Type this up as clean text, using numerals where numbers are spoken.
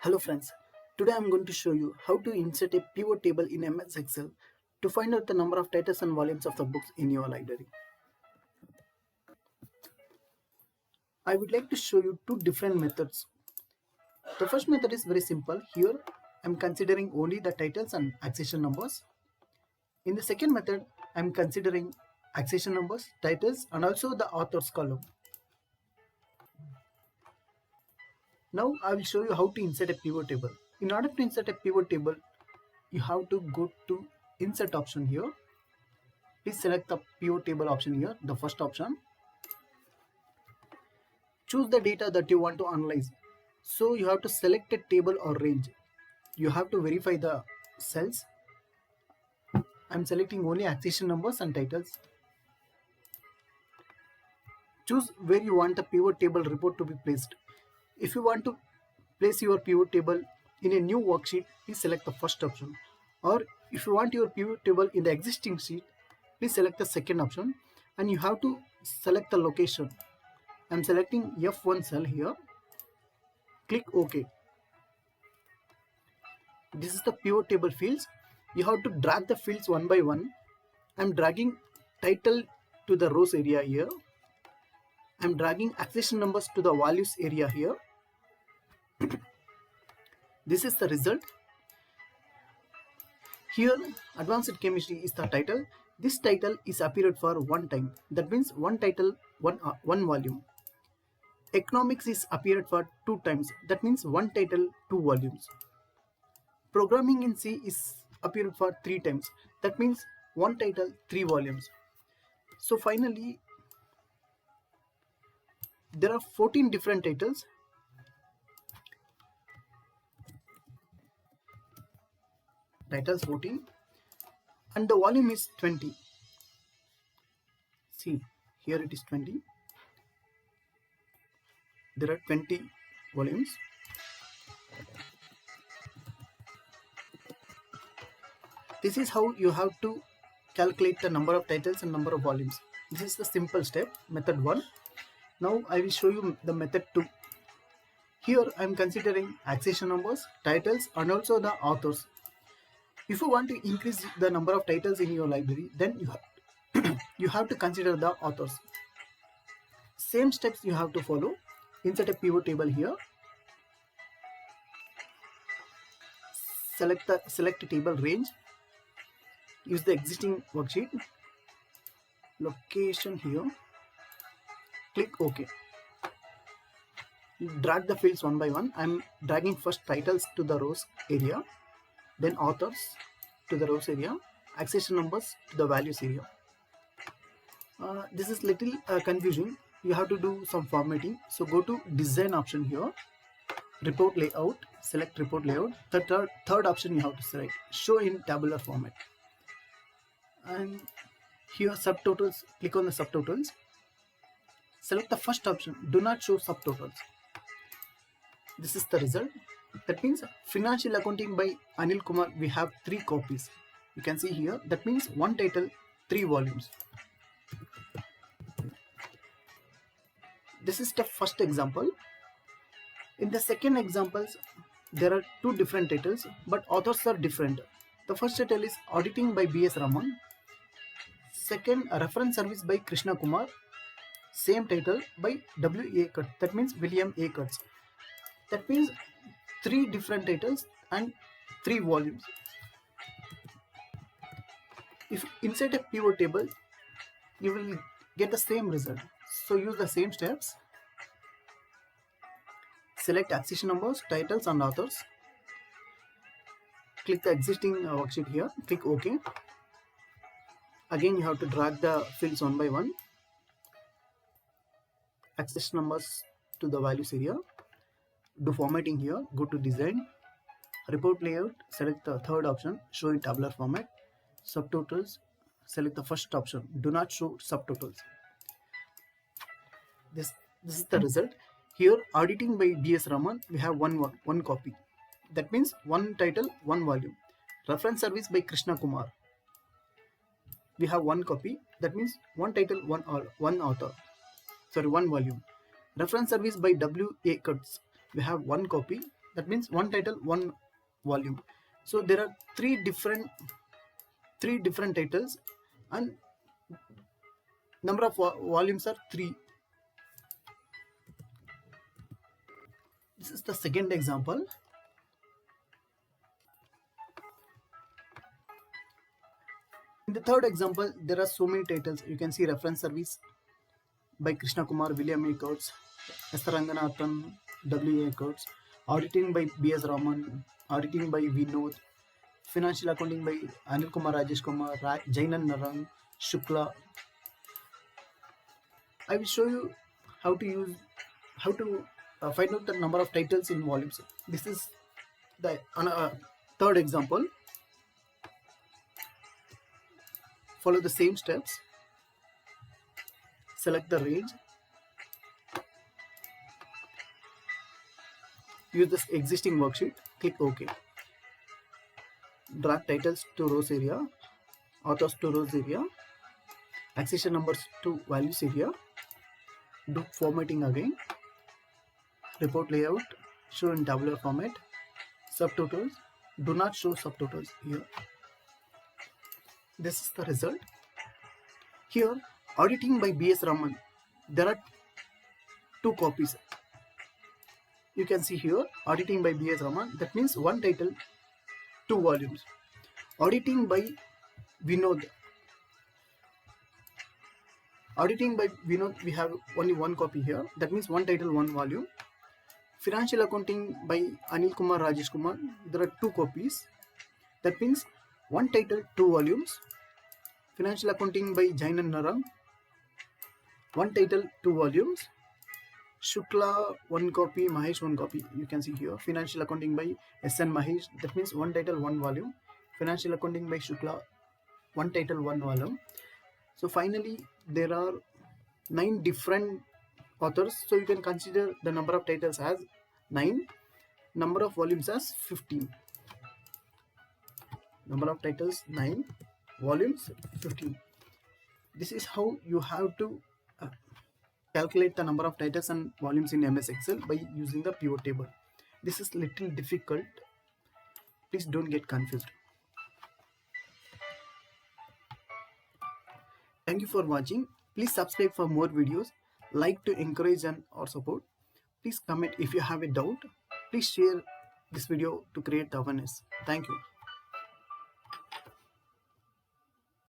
Hello friends, today I am going to show you how to insert a pivot table in MS Excel to find out the number of titles and volumes of the books in your library. I would like to show you two different methods. The first method is very simple. Here I am considering only the titles and accession numbers. In the second method, I am considering accession numbers, titles and also the author's column. Now I will show you how to insert a pivot table. In order to insert a pivot table, you have to go to insert option here. Please select the pivot table option here, the first option. Choose the data that you want to analyze. So you have to select a table or range. You have to verify the cells. I'm selecting only accession numbers and titles. Choose where you want the pivot table report to be placed. If you want to place your pivot table in a new worksheet, please select the first option. Or if you want your pivot table in the existing sheet, please select the second option and you have to select the location. I'm selecting F1 cell here. Click OK. This is the pivot table fields. You have to drag the fields one by one. I'm dragging title to the rows area here. I'm dragging accession numbers to the values area here. This is the result. Here, advanced chemistry is the title. This title is appeared for one time. That means one title, one volume. Economics is appeared for two times. That means one title, two volumes. Programming in C is appeared for three times. That means one title, three volumes. So finally, there are 14 different titles. Titles 14 and the volume is 20. See, here it is 20. There are 20 volumes. This is how you have to calculate the number of titles and number of volumes. This is the simple step, method 1. Now I will show you the method 2. Here I am considering accession numbers, titles and also the authors. If you want to increase the number of titles in your library, then you have to consider the authors. Same steps you have to follow. Insert a pivot table here. Select a table range. Use the existing worksheet. Location here. Click OK. Drag the fields one by one. I'm dragging first titles to the rows area, then authors to the rows area, accession numbers to the values area. This is little confusing. You have to do some formatting. So go to design option here, report layout, select report layout. The third option you have to select, show in tabular format. And here subtotals, click on the subtotals. Select the first option, do not show subtotals. This is the result. That means financial accounting by Anil Kumar, we have 3 copies. You can see here, that means one title, 3 volumes. This is the first example. In the second examples, there are 2 different titles, but authors are different. The first title is Auditing by B.S. Raman. Second, Reference Service by Krishna Kumar. Same title by W.A. Kurtz. That means William A. Kurtz. That means 3 different titles and 3 volumes. If you insert a pivot table, you will get the same result. So use the same steps. Select accession numbers, titles and authors. Click the existing worksheet here. Click OK. Again you have to drag the fields one by one. Accession numbers to the values area. Do formatting here. Go to design. Report layout. Select the third option. Show in tabular format. Subtotals. Select the first option. Do not show subtotals. This is the result. Here Auditing by B.S. Raman, we have one copy. That means one title, one volume. Reference Service by Krishna Kumar, we have one copy. That means one title, one author. Sorry, one volume. Reference Service by W.A. Kurtz, we have one copy. That means one title, one volume. So there are three different titles, and number of volumes are 3. This is the second example. In the third example, there are so many titles. You can see reference service by Krishna Kumar, William A. Coates, S. Ranganathan, W. A. Coates, auditing by B.S. Raman, auditing by Vinod, financial accounting by Anil Kumar, Rajesh Kumar, Jainan Narang, Shukla. I will show you how to find out the number of titles in volumes. This is the third example. Follow the same steps. Select the range. Use this existing worksheet. Click OK. Drag titles to rows area, authors to rows area, accession numbers to values area. Do formatting again. Report layout, show in tabular format. Subtotals, do not show subtotals here. This is the result. Here, auditing by B.S. Raman, there are 2 copies. You can see here, auditing by B.S. Raman, that means one title, 2 volumes. Auditing by Vinod. Auditing by Vinod, we have only 1 copy here. That means one title, 1 volume. Financial accounting by Anil Kumar, Rajesh Kumar, there are 2 copies. That means one title, 2 volumes. Financial accounting by Jainan Narang, one title, 2 volumes. Shukla, 1 copy, Mahesh, 1 copy. You can see here. Financial accounting by S.N. Mahesh, that means one title, 1 volume. Financial accounting by Shukla, one title, 1 volume. So finally, there are 9 different authors. So you can consider the number of titles as 9, number of volumes as 15. Number of titles 9, volumes 15. This is how you have to calculate the number of titles and volumes in MS Excel by using the pivot table. This is little difficult. Please don't get confused. Thank you for watching. Please subscribe for more videos. Like to encourage and or support. Please comment if you have a doubt. Please share this video to create awareness. Thank you.